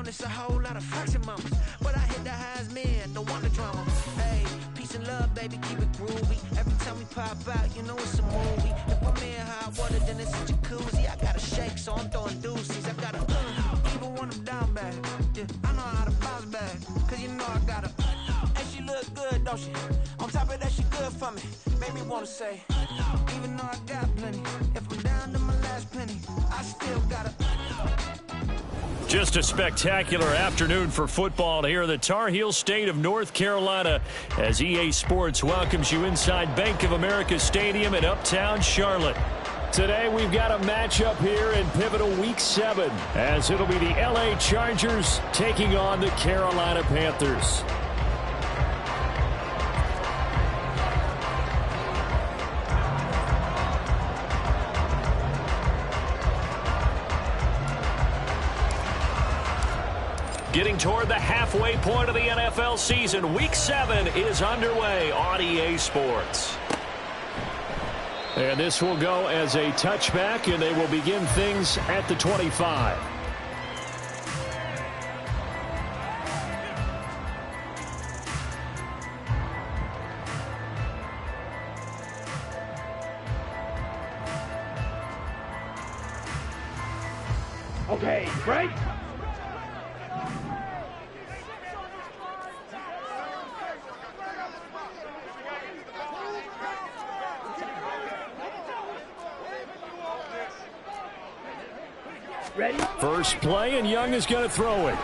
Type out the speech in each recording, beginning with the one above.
honest, a whole lot of flexing mamas. But I hit the highs, man, don't want the drama. Hey, peace and love, baby, keep it groovy. Every time we pop out, you know it's a movie. If I'm in hot water, then it's a jacuzzi. I got a shake, so I'm throwing deuces. I got a even when I'm down bad. Yeah, I know how to bounce back, cause you know I got a and she look good, don't she? On top of that, she good for me. Made me wanna say, even though I got plenty, if I'm down to my last penny, I still gotta. Just a spectacular afternoon for football here in the Tar Heel state of North Carolina as EA Sports welcomes you inside Bank of America Stadium in Uptown Charlotte. Today we've got a matchup here in pivotal Week 7 as it'll be the LA Chargers taking on the Carolina Panthers. Getting toward the halfway point of the NFL season, Week 7 is underway on EA Sports. And this will go as a touchback, and they will begin things at the 25. Okay, break. Ready? First play, and Young is going to throw it.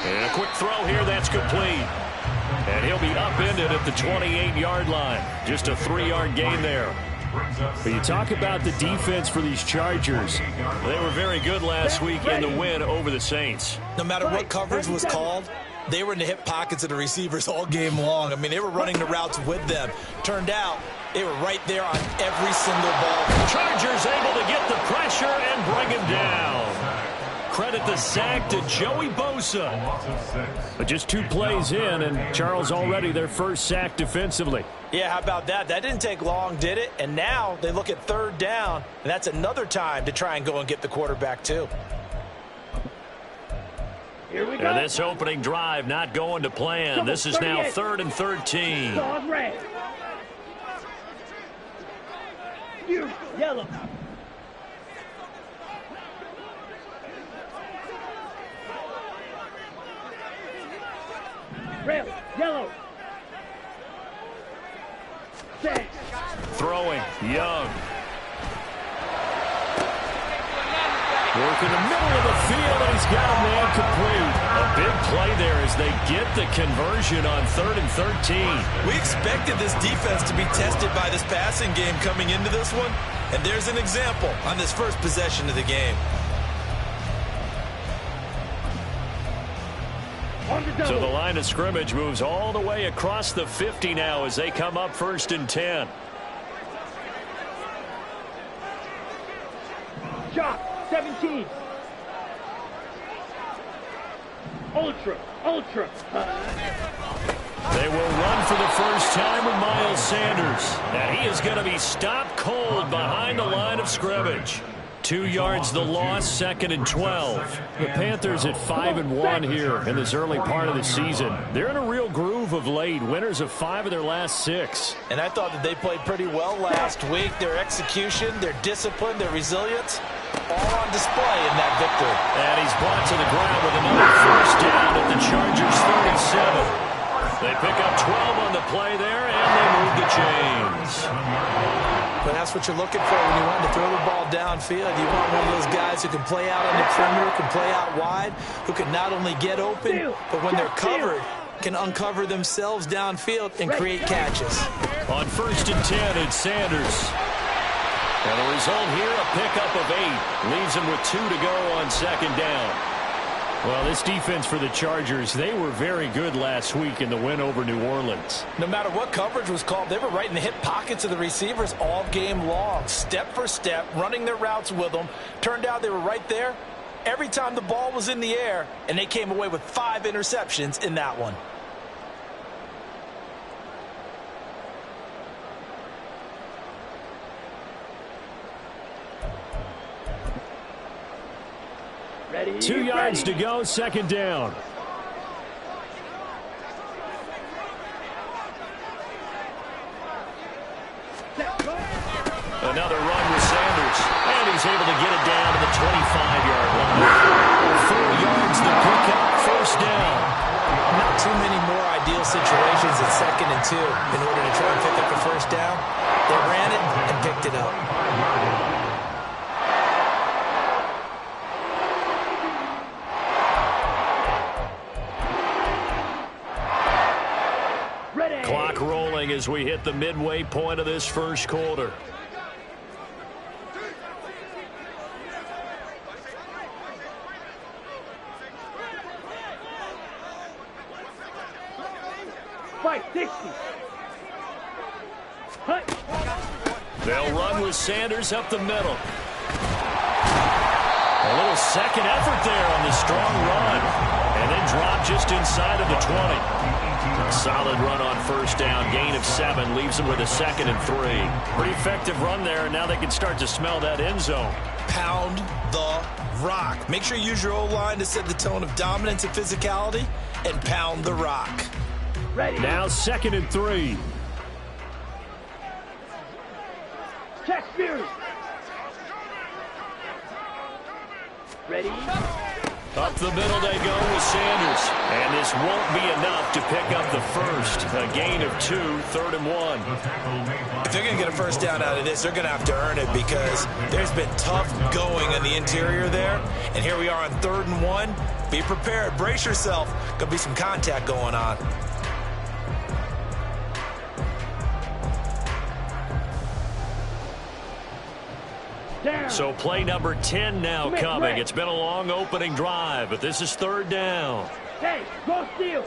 And a quick throw here, that's complete. And he'll be upended at the 28-yard line. Just a 3-yard gain there. But you talk about the defense for these Chargers. They were very good last week in the win over the Saints. No matter what coverage was called, they were in the hip pockets of the receivers all game long. I mean, they were running the routes with them. Turned out, they were right there on every single ball. Chargers able to get the pressure and bring him down. Credit the sack to Joey Bosa. But just 2 plays in, and Charles already their first sack defensively. Yeah, how about that? That didn't take long, did it? And now they look at 3rd down, and that's another time to try and go and get the quarterback too. Here we go. And this opening drive not going to plan. This is now 3rd and 13. Dog red. You yellow. Red, yellow. Set. Throwing, Young. Working the middle of the field, and he's got a man complete. A big play there as they get the conversion on 3rd and 13. We expected this defense to be tested by this passing game coming into this one, and there's an example on this first possession of the game. So the line of scrimmage moves all the way across the 50 now as they come up 1st and 10. Shot 17. Ultra. They will run for the first time with Miles Sanders. And he is going to be stopped cold behind the line of scrimmage. 2 yards the loss, 2nd and 12. The Panthers at 5-1 here in this early part of the season. They're in a real groove of late. Winners of 5 of their last 6. And I thought that they played pretty well last week. Their execution, their discipline, their resilience, all on display in that victory. And he's brought to the ground with another first down at the Chargers 37. They pick up 12 on the play there, and they move the chains. But that's what you're looking for when you want to throw the ball downfield. You want one of those guys who can play out on the perimeter, can play out wide, who can not only get open, but when they're covered, can uncover themselves downfield and create catches. On 1st and 10, it's Sanders. And the result here, a pickup of 8. Leaves him with 2 to go on 2nd down. Well, this defense for the Chargers, they were very good last week in the win over New Orleans. No matter what coverage was called, they were right in the hip pockets of the receivers all game long, step for step, running their routes with them. Turned out they were right there every time the ball was in the air, and they came away with 5 interceptions in that one. Ready. 2 yards to go, second down. Another run with Sanders, and he's able to get it down to the 25-yard line. 4 yards to pick up, first down. Not too many more ideal situations at 2nd and 2 in order to try and pick up the first down. They ran it and picked it up. Ready. Clock rolling as we hit the midway point of this first quarter. Fight 60. Hut. They'll run with Sanders up the middle. A little second effort there on the strong run. And then drop just inside of the 20. A solid run on first down. Gain of 7 leaves them with a 2nd and 3. Pretty effective run there, and now they can start to smell that end zone. Pound the rock. Make sure you use your O-line to set the tone of dominance and physicality, and pound the rock. Ready. Now 2nd and 3. Check Fury. Ready. Up the middle they go with Sanders. And this won't be enough to pick up the first. A gain of 2, 3rd and 1. If they're going to get a first down out of this, they're going to have to earn it because there's been tough going in the interior there. And here we are on 3rd and 1. Be prepared. Brace yourself. Going to be some contact going on. Down. So play number 10 now coming. It's been a long opening drive, but this is 3rd down. Hey, go steal.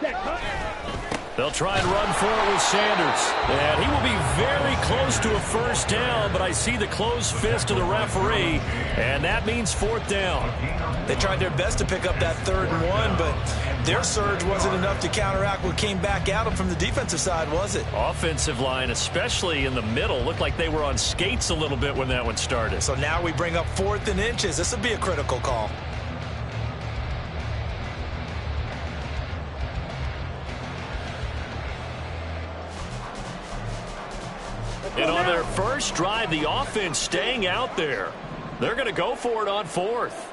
Check. Hut. They'll try and run for it with Sanders. And he will be very close to a first down, but I see the closed fist of the referee, and that means 4th down. They tried their best to pick up that 3rd and 1, but their surge wasn't enough to counteract what came back at them from the defensive side, was it? Offensive line, especially in the middle, looked like they were on skates a little bit when that one started. So now we bring up 4th and inches. This will be a critical call. And on their first drive, the offense staying out there. They're going to go for it on 4th.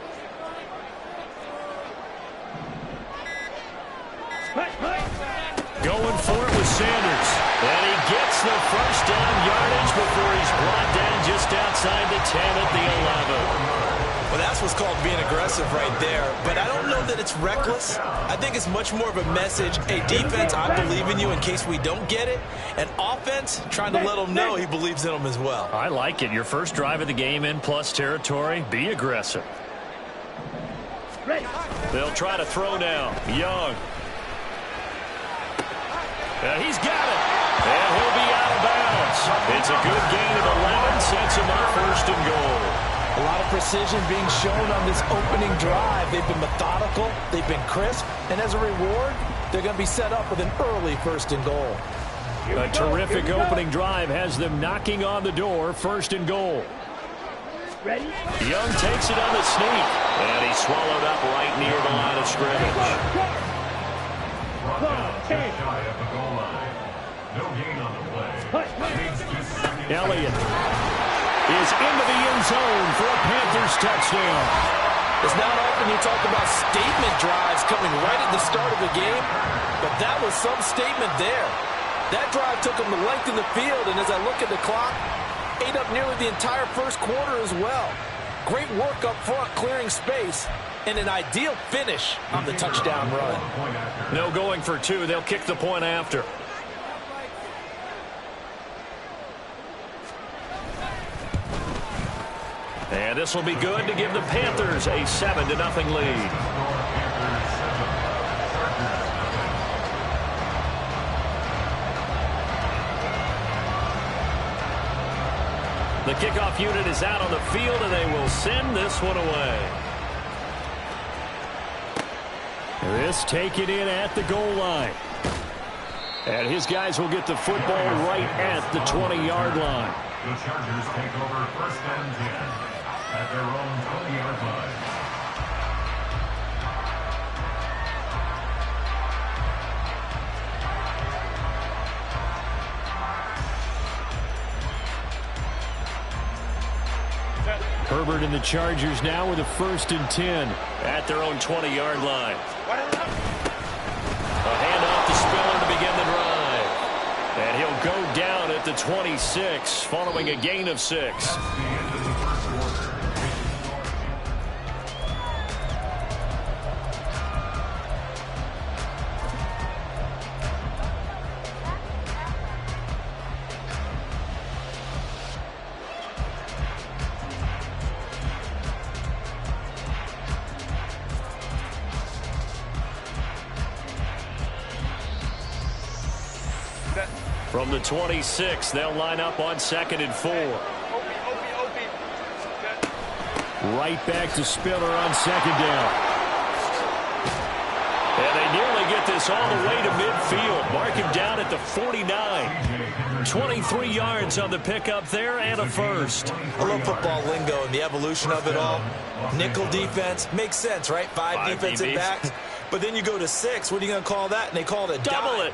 Going for it with Sanders. And he gets the first down yardage before he's brought down just outside the 10 at the 11. Well, that's what's called being aggressive right there. But I don't know that it's reckless. I think it's much more of a message. Hey, defense, I believe in you in case we don't get it. And offense, trying to let them know he believes in them as well. I like it. Your first drive of the game in plus territory. Be aggressive. Ready. They'll try to throw now. Young. He's got it. And he'll be out of bounds. It's a good gain of 11. Sets him up 1st and goal. A lot of precision being shown on this opening drive. They've been methodical. They've been crisp. And as a reward, they're going to be set up with an early 1st and goal. A terrific opening drive has them knocking on the door. 1st and goal. Ready. Young takes it on the sneak. And he's swallowed up right near the line of scrimmage. Elliott is into the end zone for a Panthers touchdown. It's not often you talk about statement drives coming right at the start of a game, but that was some statement there. That drive took them the length in the field, and as I look at the clock, ate up nearly the entire first quarter as well. Great work up front, clearing space, and an ideal finish on the touchdown run. No going for 2. They'll kick the point after. And this will be good to give the Panthers a 7-0 lead. The kickoff unit is out on the field, and they will send this one away. This taken in at the goal line. And his guys will get the football right at the 20-yard line. The Chargers take over 1st and 10 at their own 20-yard line. Herbert and the Chargers now with a 1st and 10 at their own 20-yard line. A handoff to Spiller to begin the drive. And he'll go down at the 26 following a gain of 6. From the 26, they'll line up on 2nd and 4. Right back to Spiller on 2nd down. And they nearly get this all the way to midfield. Mark him down at the 49. 23 yards on the pickup there and a 1st. I love football lingo and the evolution of it all. Nickel defense makes sense, right? Five defensive backs. But then you go to 6. What are you going to call that? And they call it a double dime.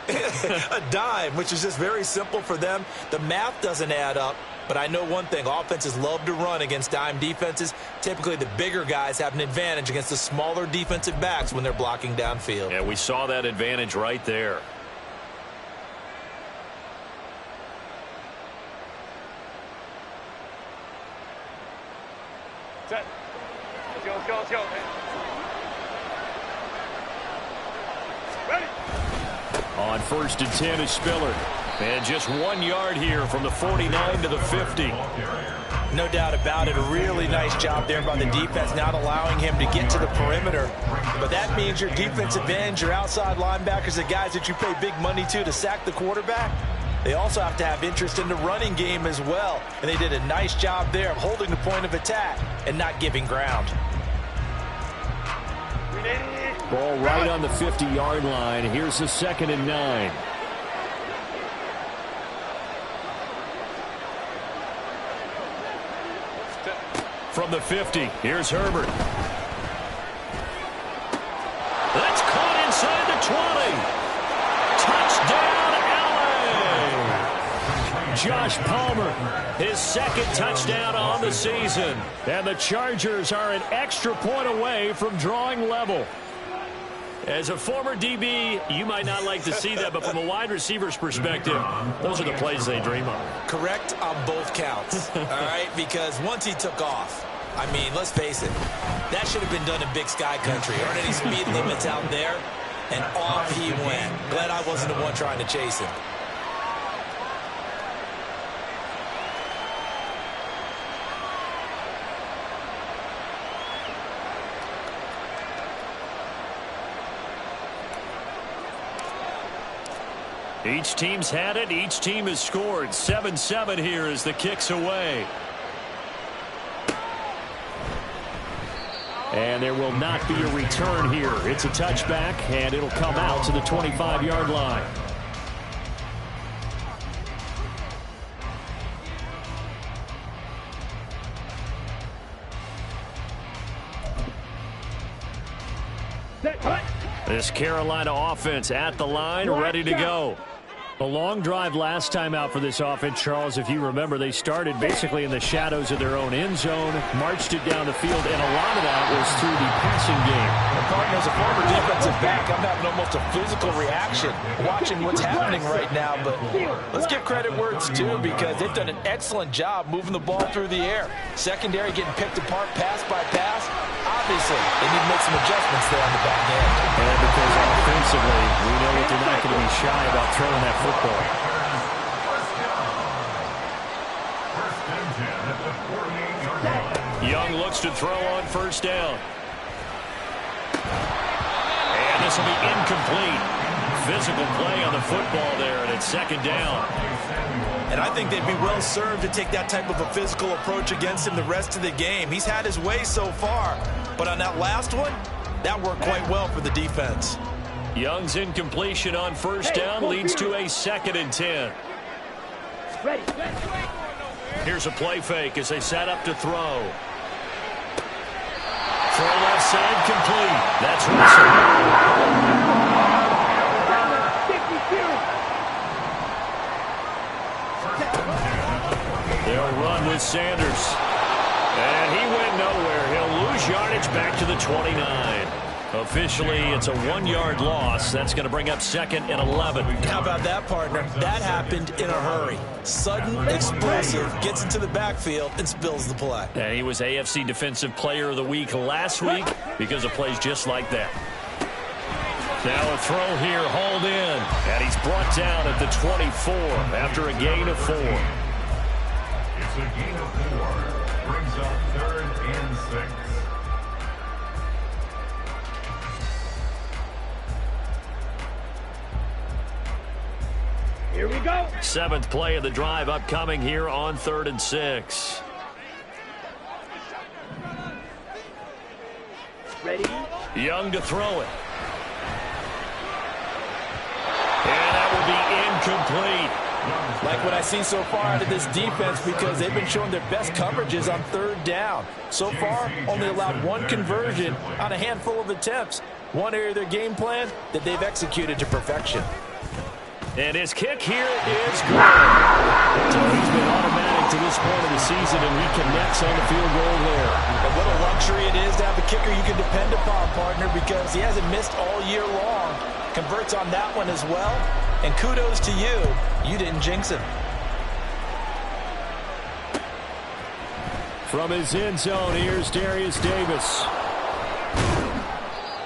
A dime, which is just very simple for them. The math doesn't add up. But I know one thing. Offenses love to run against dime defenses. Typically, the bigger guys have an advantage against the smaller defensive backs when they're blocking downfield. Yeah, we saw that advantage right there. Set. Let's go, let's go, let's go. On 1st and 10 is Spiller. And just 1 yard here from the 49 to the 50. No doubt about it. A really nice job there by the defense, not allowing him to get to the perimeter. But that means your defensive ends, your outside linebackers, the guys that you pay big money to sack the quarterback, they also have to have interest in the running game as well. And they did a nice job there of holding the point of attack and not giving ground. Ball right on the 50-yard line. Here's the 2nd and 9. From the 50, here's Herbert. That's caught inside the 20. Touchdown, LA! Josh Palmer, his 2nd touchdown on the season. And the Chargers are an extra point away from drawing level. As a former DB, you might not like to see that, but from a wide receiver's perspective, those are the plays they dream of. Correct on both counts, all right? Because once he took off, I mean, let's face it, that should have been done in Big Sky Country. Aren't any speed limits out there? And off he went. Glad I wasn't the one trying to chase him. Each team's had it. Each team has scored. 7-7 here as the kick's away. And there will not be a return here. It's a touchback, and it'll come out to the 25-yard line. This Carolina offense at the line, ready to go. A long drive last time out for this offense, Charles. If you remember, they started basically in the shadows of their own end zone, marched it down the field, and a lot of that was through the passing game. And partner, as a former defensive back, I'm having almost a physical reaction watching what's happening right now. But let's give credit where it's due, because they've done an excellent job moving the ball through the air. Secondary getting picked apart pass by pass. Obviously, they need to make some adjustments there on the back end. And because offensively, we know that they're not going to be shy about throwing that football. Young looks to throw on 1st down. And this will be incomplete. Physical play on the football there, and it's 2nd down. And I think they'd be well served to take that type of a physical approach against him the rest of the game. He's had his way so far, but on that last one, that worked quite well for the defense. Young's incompletion on first down leads to a 2nd and 10. Ready. Here's a play fake as they set up to throw. Throw left side complete. That's Russell. They'll run with Sanders. And he went nowhere. He'll lose yardage back to the 29. Officially, it's a 1-yard loss. That's going to bring up 2nd and 11. How about that, partner? That happened in a hurry. Sudden, explosive, gets into the backfield, and spills the play. And he was AFC Defensive Player of the Week last week because of plays just like that. Now a throw here, hauled in. And he's brought down at the 24 after a gain of 4. It's a gain of 4. Brings up 3rd and 6. Here we go. 7th play of the drive upcoming here on 3rd and 6. Ready. Young to throw it. And that will be incomplete. Like what I see so far out of this defense because they've been showing their best coverages on 3rd down. So far, only allowed 1 conversion on a handful of attempts. One area of their game plan that they've executed to perfection. And his kick here is good. So he's been automatic to this point of the season, and he connects on the field goal there. And what a luxury it is to have a kicker you can depend upon, partner, because he hasn't missed all year long. Converts on that one as well. And kudos to you. You didn't jinx him. From his end zone, here's Darius Davis.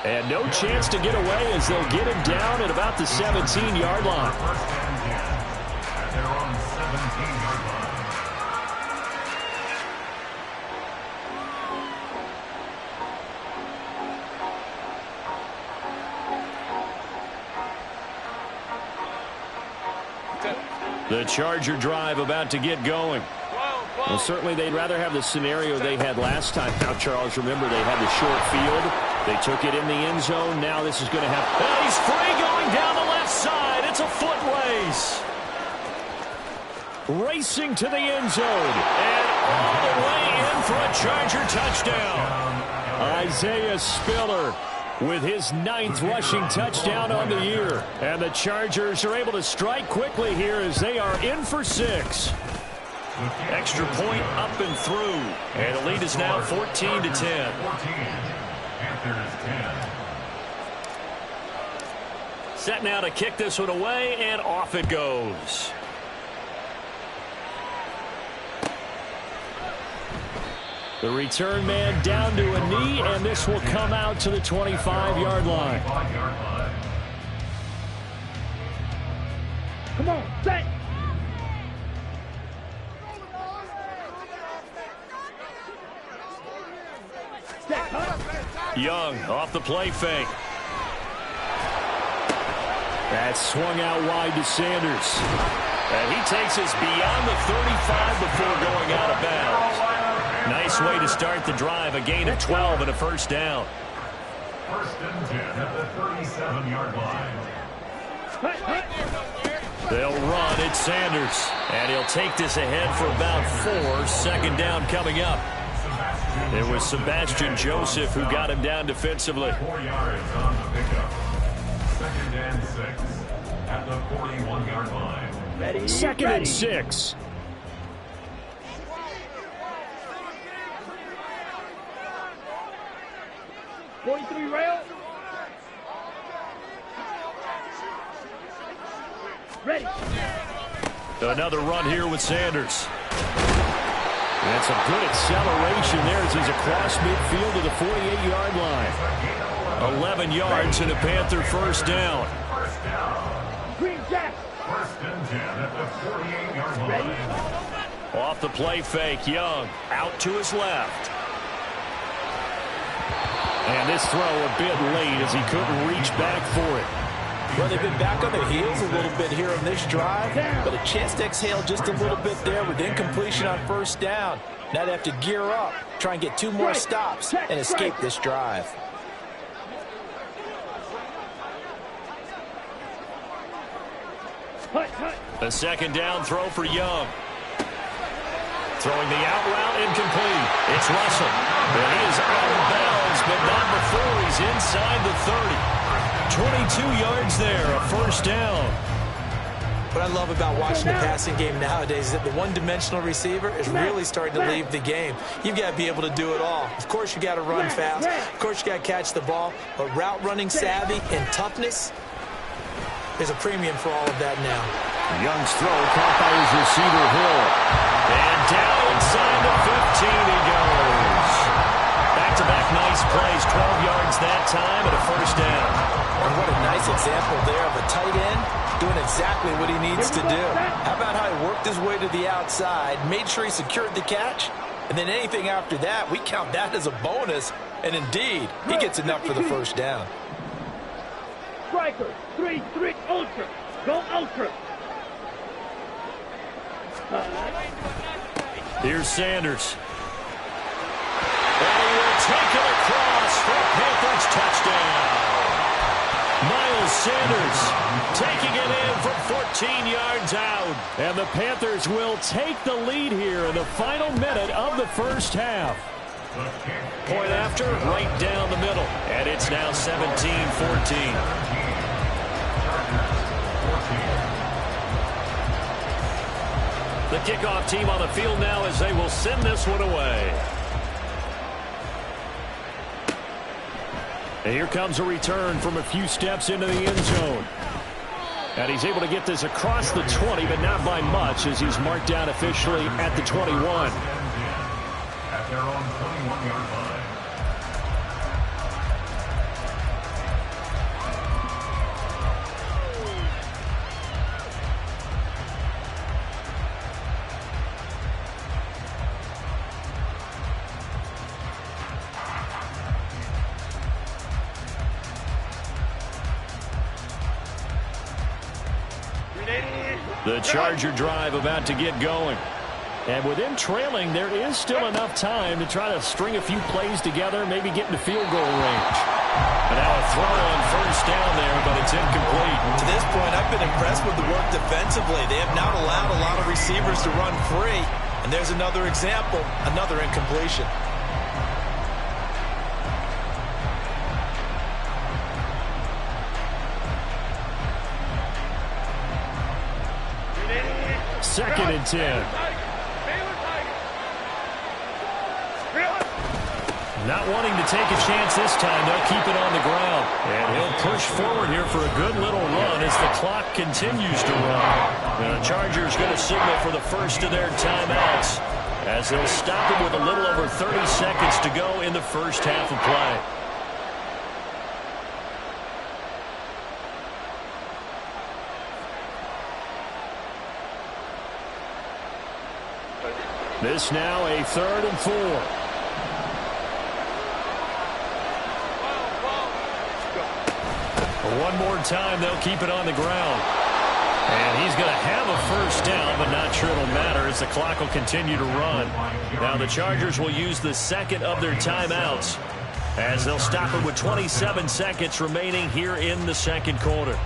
And no chance to get away as they'll get him down at about the 17-yard line. 1st and 10 at their own 17-yard line. The Charger drive about to get going. Well, certainly they'd rather have the scenario they had last time. Now, Charles, remember they had the short field. They took it in the end zone. Now this is going to have... And he's free going down the left side. It's a foot race. Racing to the end zone. And all the way in for a Charger touchdown. Isaiah Spiller with his 9th rushing touchdown on the year. And the Chargers are able to strike quickly here as they are in for 6. Extra point up and through. And the lead is now 14-10. 14. Panthers 10. Set now to kick this one away, and off it goes. The return man down to a knee, and this will come out to the 25-yard line. Come on, set. Young off the play fake. That's swung out wide to Sanders. And he takes us beyond the 35 before going out of bounds. Nice way to start the drive. A gain of 12 and a 1st down. 1st and 10 at the 37-yard line. They'll run at Sanders. And he'll take this ahead for about 4. 2nd down coming up. It was Sebastian Joseph who got him down defensively. 4 yards on the pickup. 2nd and 6 at the 41-yard line. Ready. 2nd and 6. '43 rail. Ready. Another run here with Sanders. That's a good acceleration there as he's across midfield to the 48-yard line. 11 yards and a Panther 1st down. Green Jack. 1st and 10 at the 48-yard line. Off the play fake, Young out to his left. And this throw a bit late as he couldn't reach back for it. Well, they've been back on their heels a little bit here on this drive, but a chance to exhale just a little bit there with incompletion on 1st down. Now they have to gear up, try and get 2 more stops, and escape this drive. A second down throw for Young. Throwing the out route, incomplete. It's Russell. And he is out of bounds, but not before he's inside the 30. 22 yards there, a first down. What I love about watching the passing game nowadays is that the one-dimensional receiver is really starting to leave the game. You've got to be able to do it all. Of course, you got to run fast. Of course, you got to catch the ball. But route running savvy and toughness, there's a premium for all of that now. Young's throw caught by his receiver, Hill. And down inside the 15 he goes. Back-to-back nice plays, 12 yards that time, and a first down. And what a nice example there of a tight end doing exactly what he needs to do. How about how he worked his way to the outside, made sure he secured the catch, and then anything after that, we count that as a bonus. And indeed, he gets enough for the first down. Striker, 3-3, ultra. Go ultra. Here's Sanders. And he will take it across for a Panthers touchdown. Miles Sanders taking it in from 14 yards out. And the Panthers will take the lead here in the final minute of the first half. Point after, right down the middle. And it's now 17-14. The kickoff team on the field now as they will send this one away. And here comes a return from a few steps into the end zone. And he's able to get this across the 20, but not by much as he's marked down officially at the 21. At their own 21-yard line. The Charger drive about to get going. And with him trailing, there is still enough time to try to string a few plays together, maybe get into field goal range. And now a throw on first down there, but it's incomplete. To this point, I've been impressed with the work defensively. They have not allowed a lot of receivers to run free. And there's another example, another incompletion. Second and 10. Not wanting to take a chance this time. They'll keep it on the ground. And he'll push forward here for a good little run as the clock continues to run. And the Chargers going to signal for the first of their timeouts as they'll stop it with a little over 30 seconds to go in the first half of play. This now a 3rd and 4. One more time, they'll keep it on the ground. And he's going to have a first down, but not sure it'll matter as the clock will continue to run. Now the Chargers will use the second of their timeouts as they'll stop it with 27 seconds remaining here in the second quarter.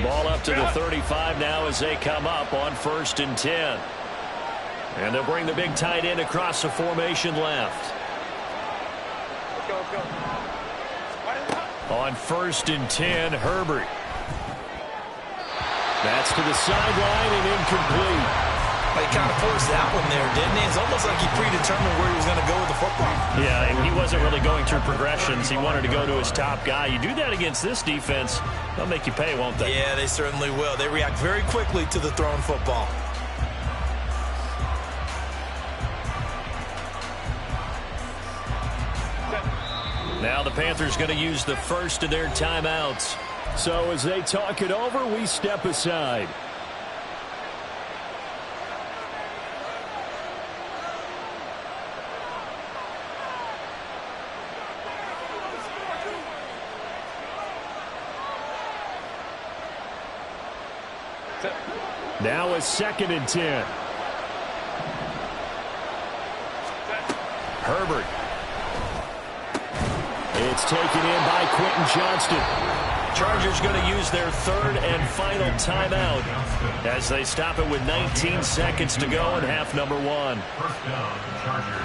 Ball up to the 35 now as they come up on 1st and 10. And they'll bring the big tight end across the formation left. On 1st and 10, Herbert. That's to the sideline and incomplete. He kind of forced that one there, didn't he? It's almost like he predetermined where he was going to go with the football. Yeah, he wasn't really going through progressions. He wanted to go to his top guy. You do that against this defense, they'll make you pay, won't they? Yeah, they certainly will. They react very quickly to the thrown football. Now the Panthers going to use the first of their timeouts. So as they talk it over, we step aside. Now a 2nd and 10. Herbert. It's taken in by Quentin Johnston. Chargers going to use their third and final timeout as they stop it with 19 seconds to go in half number 1. First down, Chargers.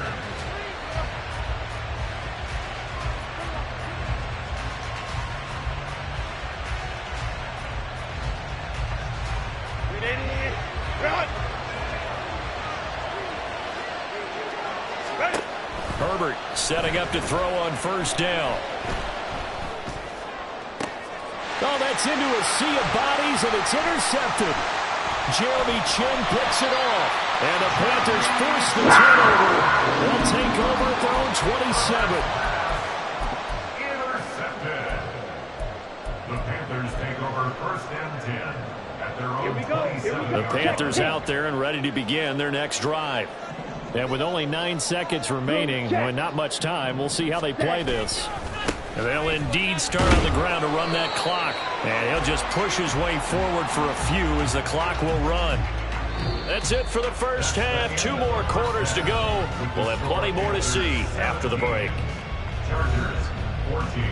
Herbert setting up to throw on first down. Oh, that's into a sea of bodies, and it's intercepted. Jeremy Chin picks it off. And the Panthers force the turnover. They'll take over at their own 27. Intercepted. The Panthers take over first and 10 at their own 27. The Panthers out there and ready to begin their next drive. And with only 9 seconds remaining, and not much time, we'll see how they play this. And they'll indeed start on the ground to run that clock. And he'll just push his way forward for a few as the clock will run. That's it for the first half. 2 more quarters to go. We'll have plenty more to see after the break. Chargers 14.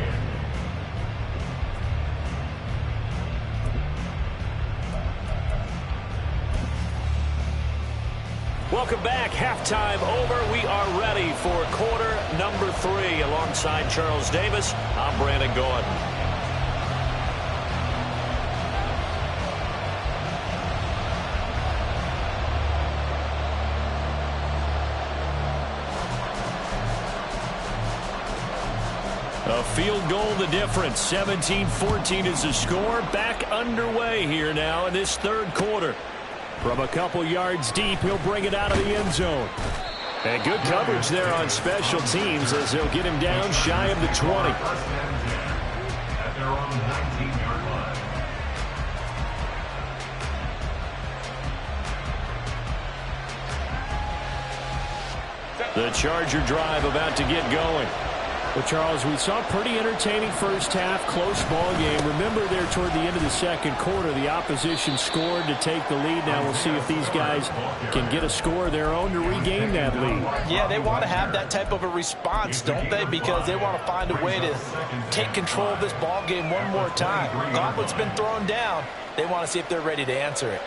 Welcome back. Halftime over. We are ready for quarter number 3. Alongside Charles Davis, I'm Brandon Gordon. A field goal the difference. 17-14 is the score. Back underway here now in this third quarter. From a couple yards deep, he'll bring it out of the end zone. And good coverage there on special teams as they'll get him down shy of the 20. First and 10 at their own 19-yard line. The Charger drive about to get going. Well, Charles, we saw a pretty entertaining first half, close ball game. Remember there toward the end of the second quarter, the opposition scored to take the lead. Now we'll see if these guys can get a score of their own to regain that lead. Yeah, they want to have that type of a response, don't they? Because they want to find a way to take control of this ball game one more time. Gauntlet's been thrown down. They want to see if they're ready to answer it.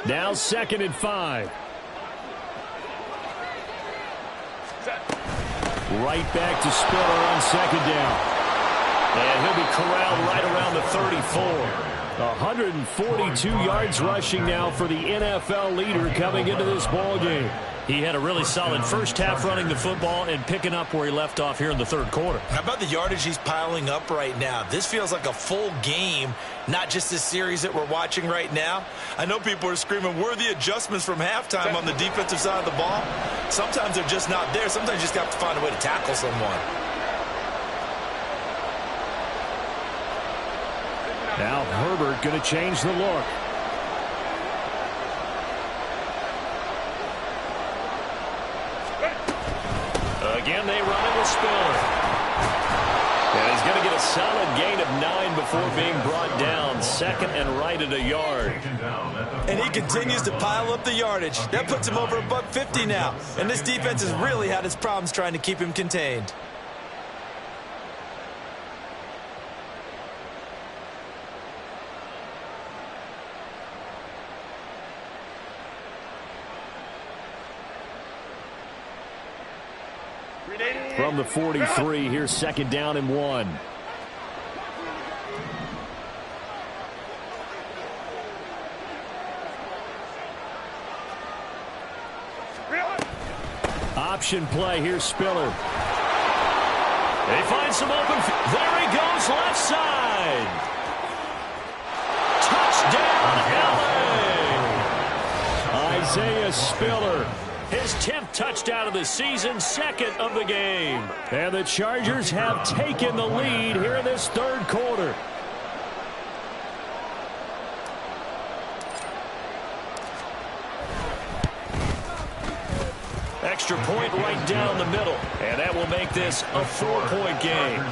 Now 2nd and 5. Right back to Spiller on 2nd down. And he'll be corralled right around the 34. 142 yards rushing now for the NFL leader coming into this ball game. He had a really solid first half running the football and picking up where he left off here in the third quarter. How about the yardage he's piling up right now? This feels like a full game, not just this series that we're watching right now. I know people are screaming, where are the adjustments from halftime on the defensive side of the ball? Sometimes they're just not there. Sometimes you just have to find a way to tackle someone. Now Herbert going to change the look. Again, they run it with Spiller. And he's going to get a solid gain of 9 before being brought down. 2nd and right at a yard. And he continues to pile up the yardage. That puts him over $150 now. And this defense has really had its problems trying to keep him contained. From the 43, here's 2nd down and 1. Option play, here's Spiller. They find some open. There he goes, left side. Touchdown, LA. Isaiah Spiller. His 10th touchdown of the season, 2nd of the game. And the Chargers have taken the lead here in this third quarter. Extra point right down the middle. And that will make this a 4-point game.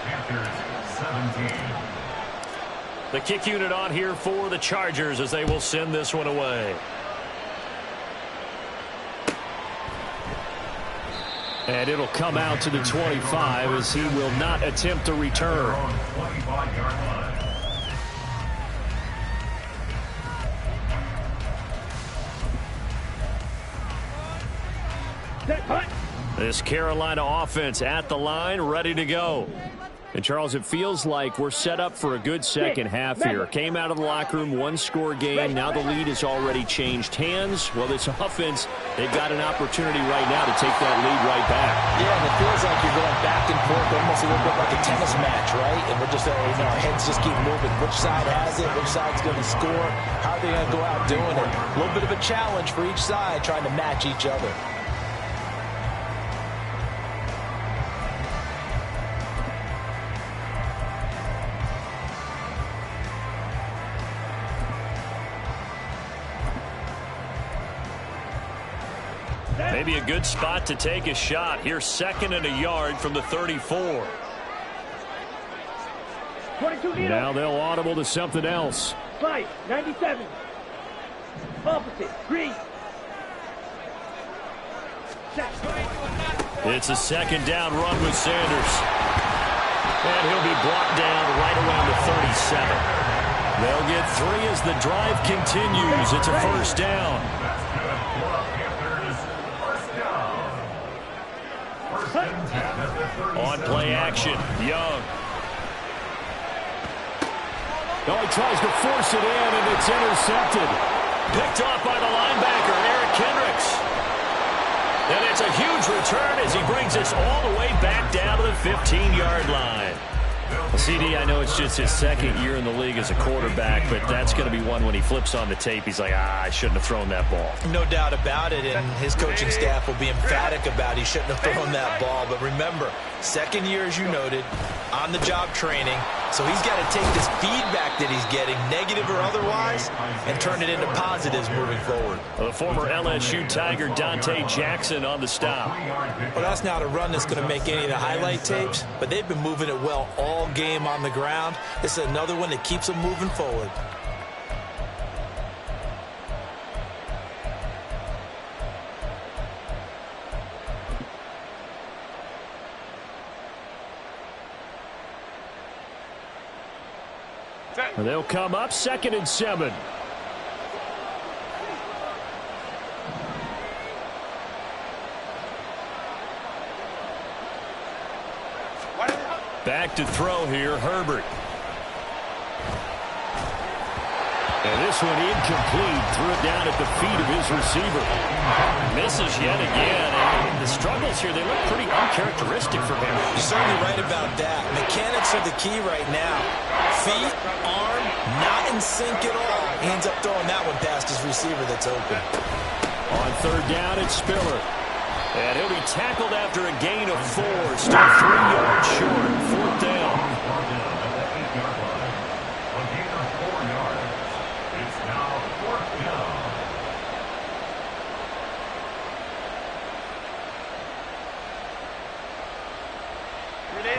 Panthers 17. The kick unit on here for the Chargers as they will send this one away. And it'll come out to the 25 as he will not attempt to return. 25-yard line. This Carolina offense at the line, ready to go. And, Charles, it feels like we're set up for a good second half here. Came out of the locker room, one-score game. Now the lead has already changed hands. Well, this offense, they've got an opportunity right now to take that lead right back. Yeah, and it feels like you're going back and forth, almost a little bit like a tennis match, right? And we're just, our heads just keep moving. Which side has it? Which side's going to score? How are they going to go out doing it? A little bit of a challenge for each side, trying to match each other. Maybe a good spot to take a shot. Here's 2nd and a yard from the 34. 22 Nito. Now they'll audible to something else. 5, 97. Opposite, green. It's a 2nd down run with Sanders. And he'll be brought down right around the 37. They'll get 3 as the drive continues. It's a 1st down. On play action, Young. Oh, he tries to force it in, and it's intercepted. Picked off by the linebacker, Eric Kendricks. And it's a huge return as he brings us all the way back down to the 15-yard line. CD, I know it's just his 2nd year in the league as a quarterback, but that's going to be one when he flips on the tape. He's like, I shouldn't have thrown that ball. No doubt about it, and his coaching staff will be emphatic about he shouldn't have thrown that ball. But remember, 2nd year, as you noted, on-the-job training, so he's got to take this feedback that he's getting, negative or otherwise, and turn it into positives moving forward. The former LSU Tiger Dante Jackson on the stop. Well, that's not a run that's going to make any of the highlight tapes, but they've been moving it well all game on the ground. This is another one that keeps them moving forward. They'll come up 2nd and 7. Back to throw here, Herbert. And this one incomplete. Threw it down at the feet of his receiver. Misses yet again. And the struggles here, they look pretty uncharacteristic for him. You're certainly right about that. Mechanics are the key right now. Feet, arm, not in sync at all. He ends up throwing that one past his receiver that's open. On 3rd down, it's Spiller. And he'll be tackled after a gain of 4. Still 3 yards short. 4th down.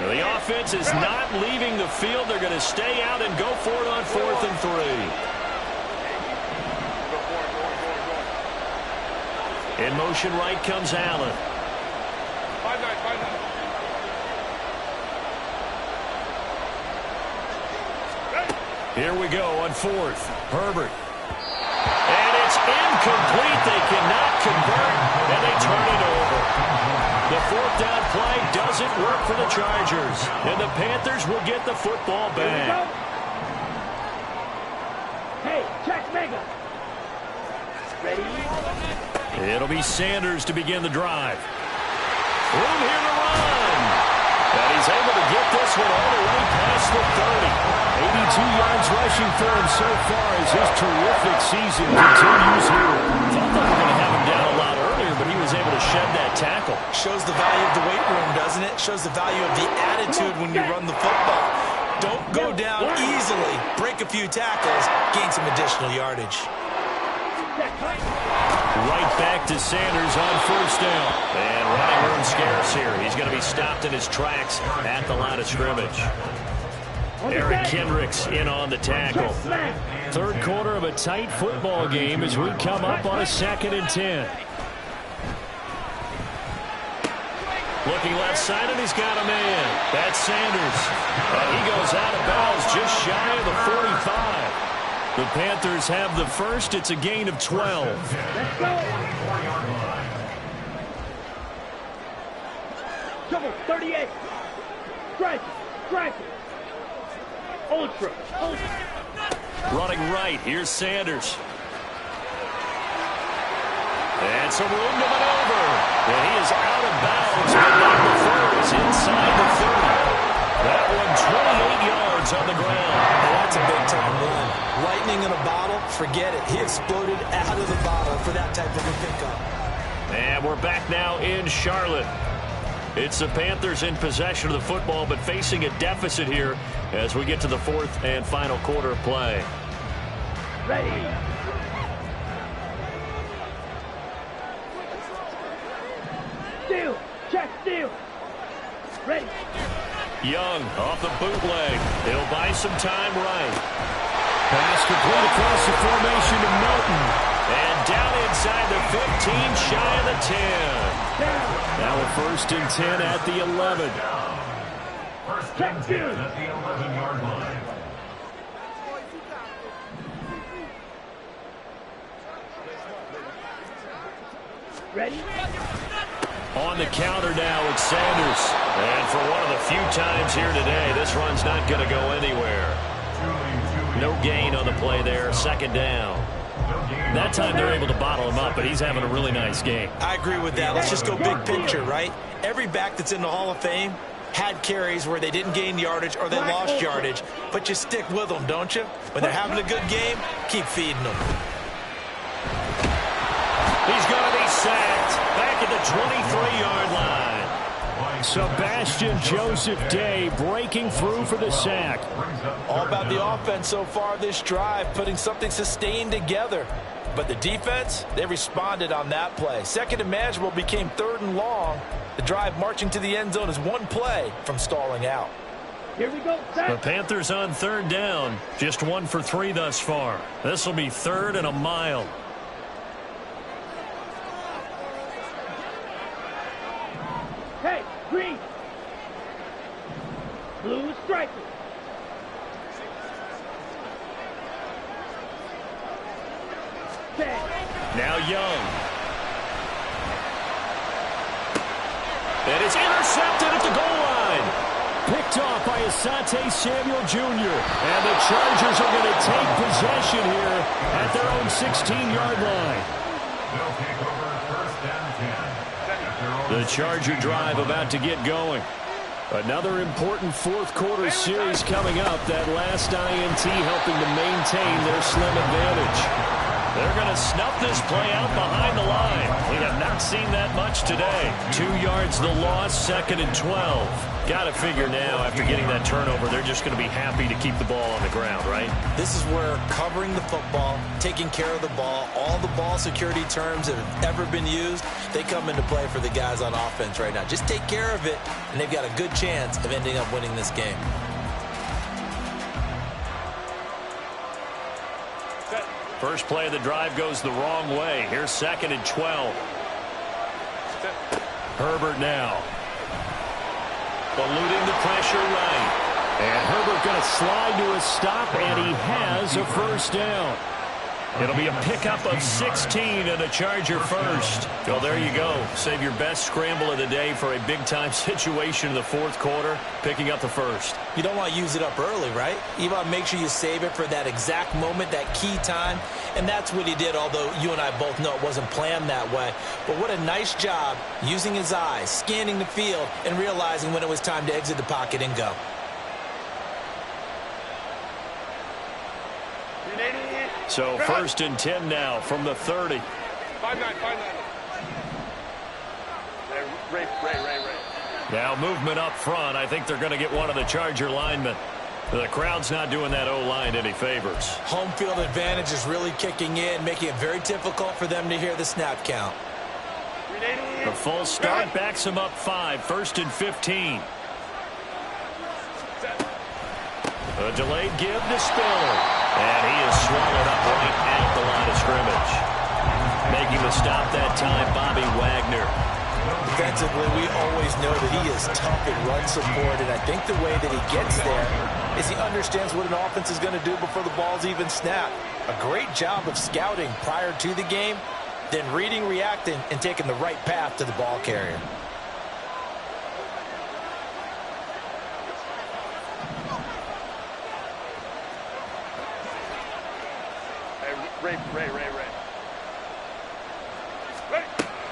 The offense is not leaving the field. They're going to stay out and go for it on 4th and 3. In motion right comes Allen. Here we go on 4th. Herbert. And it's incomplete. They cannot convert, and they turn it over. The 4th down play doesn't work for the Chargers, and the Panthers will get the football back. Hey, check Mega. Ready? It'll be Sanders to begin the drive. Room here to run. And he's able to get this one all the way past the 30. 82 yards rushing for him so far as his terrific season continues here. Thought they were going to have him down a lot earlier, but he was able to shed that tackle. Shows the value of the weight room, doesn't it? Shows the value of the attitude when you run the football. Don't go down easily. Break a few tackles. Gain some additional yardage. Right back to Sanders on first down. And running room scarce here. He's going to be stopped in his tracks at the line of scrimmage. Eric Kendricks in on the tackle. Third quarter of a tight football game as we come up on a 2nd and 10. Looking left side, and he's got a man. That's Sanders. And he goes out of bounds just shy of the 45. The Panthers have the first. It's a gain of 12. Let's go. Double 38. Strike it. Ultra. Running right. Here's Sanders. And some room to maneuver. And he is out of bounds, but not before it's inside the 30. That one 28 yards on the ground. Well, that's a big-time run. Lightning in a bottle, forget it. He exploded out of the bottle for that type of a pickup. And we're back now in Charlotte. It's the Panthers in possession of the football, but facing a deficit here as we get to the 4th and final quarter of play. Ready. Steal. Check steal. Ready. Young off the bootleg. He'll buy some time right. Pass complete across the formation to Milton. And down inside the 15, shy of the 10. Now a 1st and 10 at the 11. First and 10 at the 11-yard line. Ready. On the counter now, it's Sanders. And for one of the few times here today, this run's not going to go anywhere. No gain on the play there. 2nd down. That time they're able to bottle him up, but he's having a really nice game. I agree with that. Let's just go big picture, right? Every back that's in the Hall of Fame had carries where they didn't gain yardage or they lost yardage, but you stick with them, don't you? When they're having a good game, keep feeding them. He's going to be sacked back at the 23-yard line. Sebastian Joseph Day breaking through for the sack. All about the offense so far this drive, putting something sustained together. But the defense, they responded on that play. 2nd and manageable became 3rd and long. The drive marching to the end zone is one play from stalling out. Here we go. The Panthers on 3rd down. Just 1 for 3 thus far. This will be 3rd and a mile. Hey, green. Blue striker. Now Young. And it's intercepted at the goal line. Picked off by Asante Samuel Jr. And the Chargers are going to take possession here at their own 16-yard line. They'll take over 1st and 10. The Charger drive about to get going. Another important 4th quarter series coming up. That last INT helping to maintain their slim advantage. They're going to snuff this play out behind the line. We have not seen that much today. 2 yards the loss, 2nd and 12. Got to figure now, after getting that turnover, they're just going to be happy to keep the ball on the ground, right? This is where covering the football, taking care of the ball, all the ball security terms that have ever been used, they come into play for the guys on offense right now. Just take care of it, and they've got a good chance of ending up winning this game. First play of the drive goes the wrong way. Here's 2nd and 12. Herbert now. Eluding the pressure right. And Herbert going to slide to a stop, and he has a 1st down. It'll be a pickup of 16 and a Charger first. Well, there you go. Save your best scramble of the day for a big-time situation in the 4th quarter, picking up the 1st. You don't want to use it up early, right? You want to make sure you save it for that exact moment, that key time. And that's what he did, although you and I both know it wasn't planned that way. But what a nice job using his eyes, scanning the field, and realizing when it was time to exit the pocket and go. So 1st and 10 now from the 30. 5-9. Ray. Now movement up front. I think they're going to get one of the Charger linemen. The crowd's not doing that O-line any favors. Home field advantage is really kicking in, making it very difficult for them to hear the snap count. A full start backs him up 5, 1st and 15. A delayed give to Spiller. And he is swallowed up right at the line of scrimmage. Making the stop that time, Bobby Wagner. Defensively, we always know that he is tough in run support, and I think the way that he gets there is he understands what an offense is going to do before the ball's even snapped. A great job of scouting prior to the game, then reading, reacting, and taking the right path to the ball carrier. Ray.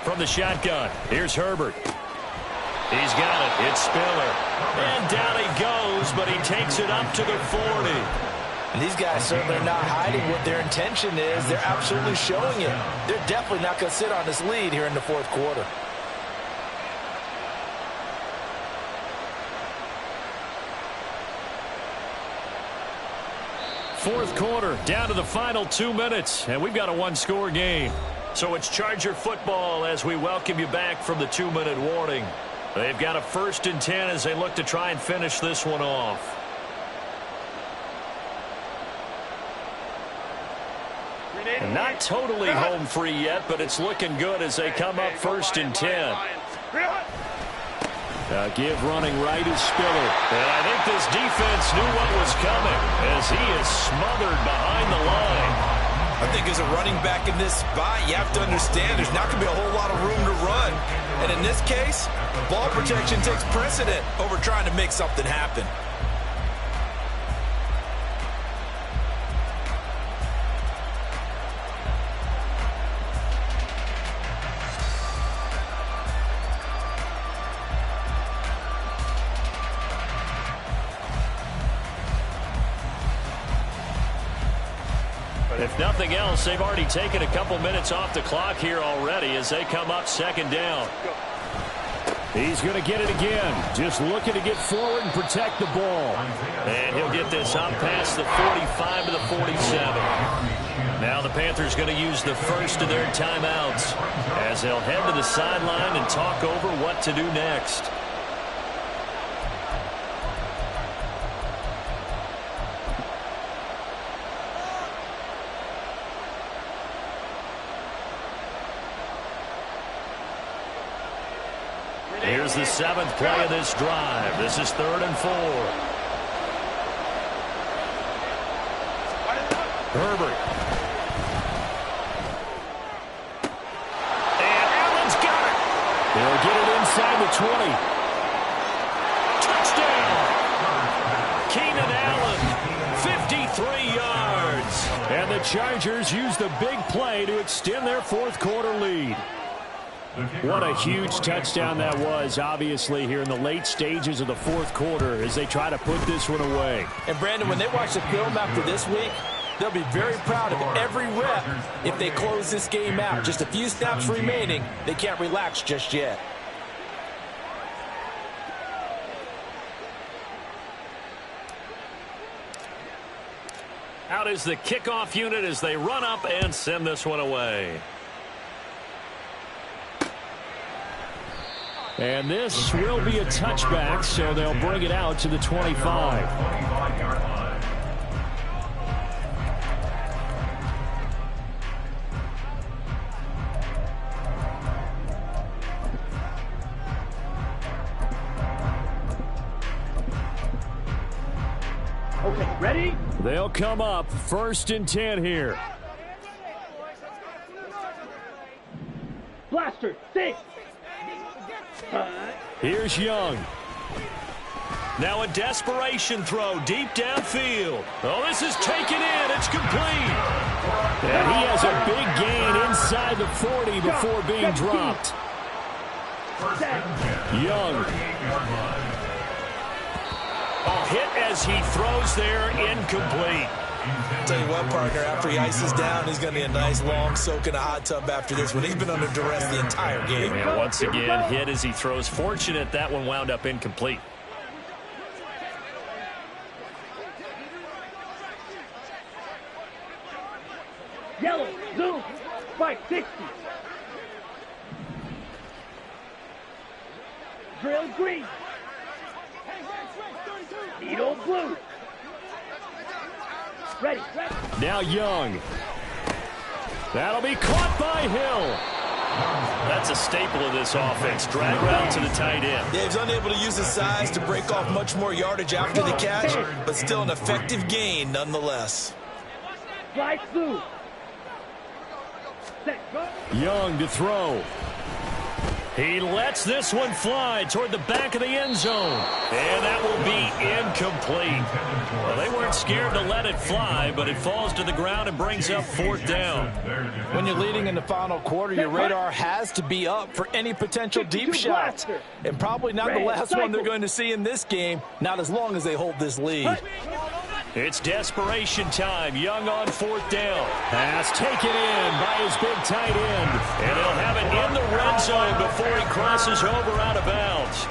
From the shotgun, here's Herbert. He's got it. It's Spiller. And down he goes, but he takes it up to the 40. And these guys certainly are not hiding what their intention is. They're absolutely showing it. They're definitely not going to sit on this lead here in the fourth quarter. Fourth quarter, down to the final 2 minutes, and we've got a one-score game. So it's Charger football as we welcome you back from the 2-minute warning. They've got a 1st and 10 as they look to try and finish this one off. And not totally home free yet, but it's looking good as they come up 1st and 10. Give running right is Spiller. And I think this defense knew what was coming as he is smothered behind the line. I think as a running back in this spot, you have to understand there's not going to be a whole lot of room to run. And in this case, ball protection takes precedent over trying to make something happen. If nothing else, they've already taken a couple minutes off the clock here already as they come up 2nd down. He's going to get it again. Just looking to get forward and protect the ball. And he'll get this up past the 45 to the 47. Now the Panthers going to use the first of their timeouts as they'll head to the sideline and talk over what to do next. Here's the 7th play of this drive. This is 3rd and 4. Herbert. And Allen's got it. They'll get it inside the 20. Touchdown. Keenan Allen, 53 yards. And the Chargers use the big play to extend their fourth quarter lead. What a huge touchdown that was, obviously, here in the late stages of the fourth quarter as they try to put this one away. And, Brandon, when they watch the film after this week, they'll be very proud of every rep if they close this game out. Just a few snaps remaining. They can't relax just yet. Out is the kickoff unit as they run up and send this one away. And this will be a touchback, so they'll bring it out to the 25. Okay, ready? They'll come up 1st and 10 here. Blaster, 6. Here's Young. Now a desperation throw deep downfield. Oh, this is taken in. It's complete. And he has a big gain inside the 40 before being dropped. Young. A hit as he throws there, incomplete. Tell you what, partner, after he ices down, he's going to be a nice long soak in a hot tub after this one. He's been under duress the entire game. And once again, hit as he throws. Fortunate that one wound up incomplete. Yellow, zoom, spike 60. Drill green. Needle blue. Ready. Now Young. That'll be caught by Hill. That's a staple of this offense. Drag route to the tight end. Yeah, he's unable to use his size to break off much more yardage after the catch, but still an effective gain nonetheless. Slide through. Set, go. Young to throw. He lets this one fly toward the back of the end zone. And that will be incomplete. Well, they weren't scared to let it fly, but it falls to the ground and brings up 4th down. When you're leading in the final quarter, your radar has to be up for any potential deep shots. And probably not the last one they're going to see in this game, not as long as they hold this lead. It's desperation time. Young on 4th down. Pass taken in by his big tight end. And he'll have it in the red zone before he crosses over out of bounds.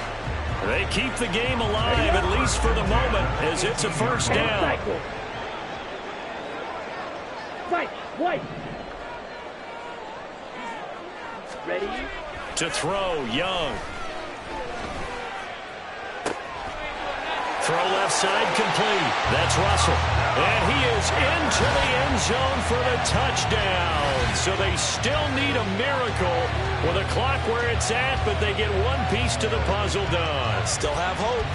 They keep the game alive, at least for the moment, as it's a 1st down. Fight, white. Ready? To throw, Young. Throw left side complete. That's Russell. And he is into the end zone for the touchdown. So they still need a miracle with a clock where it's at, but they get one piece to the puzzle done. Still have hope.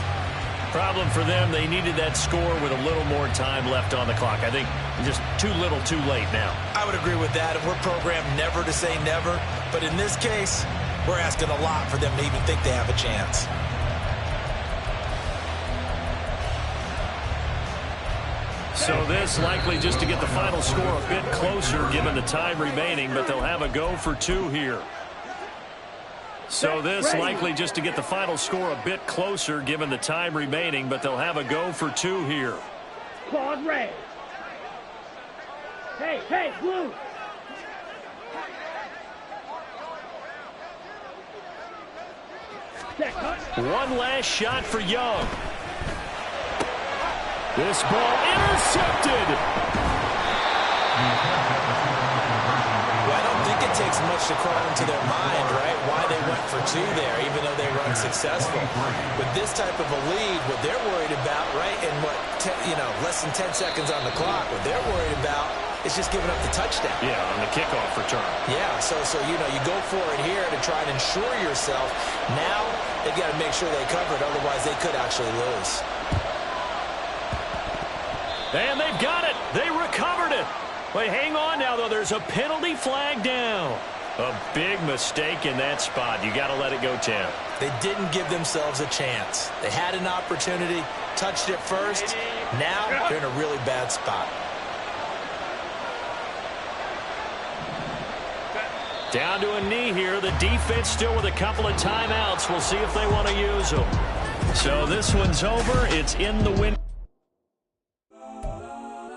Problem for them, they needed that score with a little more time left on the clock. I think just too little too late now. I would agree with that. And we're programmed never to say never. But in this case, we're asking a lot for them to even think they have a chance. So this likely just to get the final score a bit closer given the time remaining, but they'll have a go for 2 here. So this likely just to get the final score a bit closer given the time remaining, but they'll have a go for 2 here. Claws red. Hey, blue. One last shot for Young. This ball intercepted. Well, I don't think it takes much to crawl into their mind, right, why they went for 2 there, even though they were unsuccessful. With this type of a lead, what they're worried about, right, and less than 10 seconds on the clock, what they're worried about is just giving up the touchdown. Yeah, on the kickoff return. Yeah, so you go for it here to try and ensure yourself. Now they've got to make sure they cover it, otherwise they could actually lose. And they've got it. They recovered it. Wait, hang on now, though. There's a penalty flag down. A big mistake in that spot. You got to let it go, Tim. They didn't give themselves a chance. They had an opportunity, touched it first. Now they're in a really bad spot. Down to a knee here. The defense still with a couple of timeouts. We'll see if they want to use them. So this one's over. It's in the win.